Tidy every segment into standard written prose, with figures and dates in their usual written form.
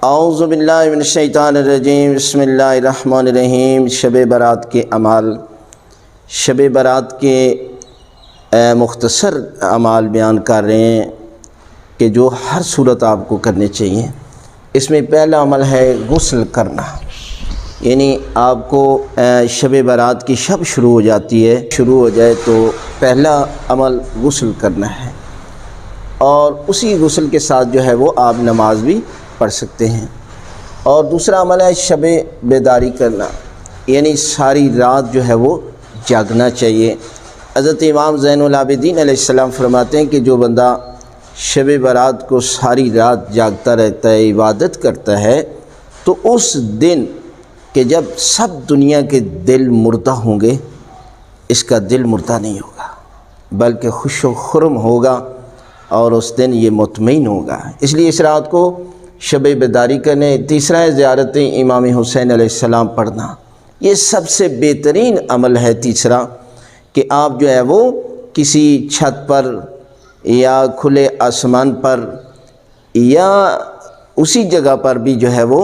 اعوذ باللہ من الشیطان الرجیم، بسم اللہ الرحمن الرحیم۔ شب برات کے اعمال، شب برات کے مختصر اعمال بیان کر رہے ہیں کہ جو ہر صورت آپ کو کرنے چاہیے۔ اس میں پہلا عمل ہے غسل کرنا، یعنی آپ کو شب برات کی شب شروع ہو جاتی ہے، شروع ہو جائے تو پہلا عمل غسل کرنا ہے، اور اسی غسل کے ساتھ جو ہے وہ آپ نماز بھی پڑھ سکتے ہیں۔ اور دوسرا عمل ہے شب بیداری کرنا، یعنی ساری رات جو ہے وہ جاگنا چاہیے۔ حضرت امام زین العابدین علیہ السلام فرماتے ہیں کہ جو بندہ شب برات کو ساری رات جاگتا رہتا ہے، عبادت کرتا ہے، تو اس دن کہ جب سب دنیا کے دل مردہ ہوں گے، اس کا دل مردہ نہیں ہوگا بلکہ خوش و خرم ہوگا، اور اس دن یہ مطمئن ہوگا۔ اس لیے اس رات کو شب بیداری کرنے۔ تیسرا ہے زیارت امام حسین علیہ السلام پڑھنا، یہ سب سے بہترین عمل ہے۔ تیسرا کہ آپ جو ہے وہ کسی چھت پر یا کھلے آسمان پر یا اسی جگہ پر بھی جو ہے وہ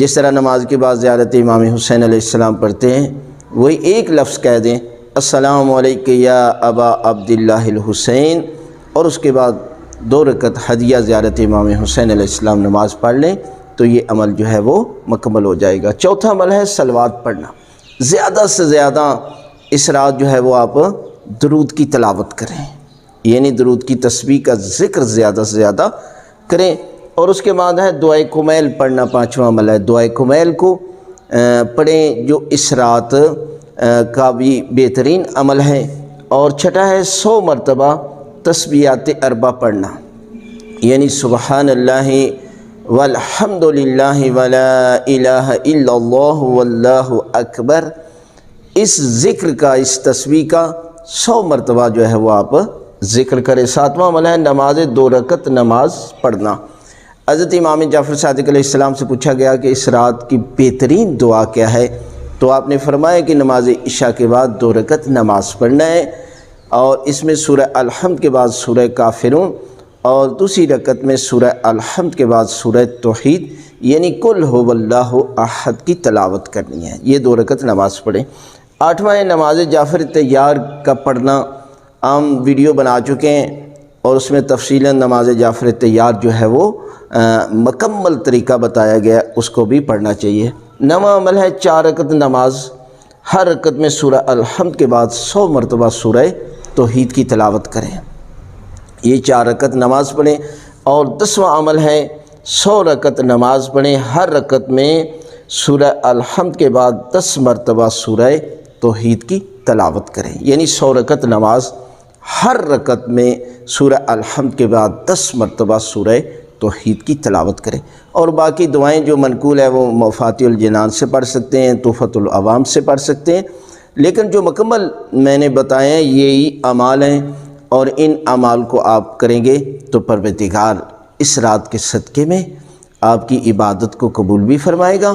جس طرح نماز کے بعد زیارت امام حسین علیہ السلام پڑھتے ہیں، وہی ایک لفظ کہہ دیں، السلام علیکم یا ابا عبداللہ الحسین، اور اس کے بعد 2 رکعت ہدیہ زیارت امام حسین علیہ السلام نماز پڑھ لیں تو یہ عمل جو ہے وہ مکمل ہو جائے گا۔ چوتھا عمل ہے صلوات پڑھنا، زیادہ سے زیادہ اس رات جو ہے وہ آپ درود کی تلاوت کریں، یعنی درود کی تسبیح کا ذکر زیادہ سے زیادہ کریں۔ اور اس کے بعد ہے دعائے کمیل پڑھنا، 5واں عمل ہے دعائے کمیل کو پڑھیں، جو اس رات کا بھی بہترین عمل ہے۔ اور چھٹا ہے 100 مرتبہ تسبیحات اربع پڑھنا، یعنی سبحان اللہ والحمد للہ ولا الہ الا اللہ واللہ اکبر، اس ذکر کا، اس تسبیح کا 100 مرتبہ جو ہے وہ آپ ذکر کریں۔ 7واں عمل ہے نماز 2 رکعت نماز پڑھنا۔ حضرت امام جعفر صادق علیہ السلام سے پوچھا گیا کہ اس رات کی بہترین دعا کیا ہے، تو آپ نے فرمایا کہ نماز عشاء کے بعد 2 رکعت نماز پڑھنا ہے، اور اس میں سورہ الحمد کے بعد سورہ کافرون، اور دوسری رکعت میں سورہ الحمد کے بعد سورہ توحید یعنی قل هو اللہ احد کی تلاوت کرنی ہے۔ یہ 2 رکعت نماز پڑھیں۔ 8واں ہے نماز جعفر طیار کا پڑھنا، عام ویڈیو بنا چکے ہیں اور اس میں تفصیلاً نماز جعفر طیار جو ہے وہ مکمل طریقہ بتایا گیا، اس کو بھی پڑھنا چاہیے۔ 9واں عمل ہے 4 رکعت نماز، ہر رکعت میں سورہ الحمد کے بعد 100 مرتبہ سورہ توحید کی تلاوت کریں، یہ 4 رکعت نماز پڑھیں۔ اور 10واں عمل ہے 100 رکعت نماز پڑھیں، ہر رکعت میں سورہ الحمد کے بعد 10 مرتبہ سورہ توحید کی تلاوت کریں، یعنی 100 رکعت نماز، ہر رکعت میں سورہ الحمد کے بعد 10 مرتبہ سورہ توحید کی تلاوت کریں۔ اور باقی دعائیں جو منقول ہے وہ مفاتیح الجنان سے پڑھ سکتے ہیں، تحفۃ العوام سے پڑھ سکتے ہیں، لیکن جو مکمل میں نے بتائے ہیں یہی اعمال ہیں، اور ان اعمال کو آپ کریں گے تو پروردگار اس رات کے صدقے میں آپ کی عبادت کو قبول بھی فرمائے گا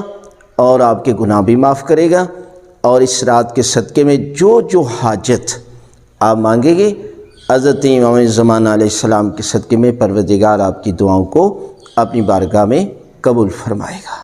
اور آپ کے گناہ بھی معاف کرے گا، اور اس رات کے صدقے میں جو حاجت آپ مانگیں گے، حضرت امام زمانہ علیہ السلام کے صدقے میں پروردگار آپ کی دعاؤں کو اپنی بارگاہ میں قبول فرمائے گا۔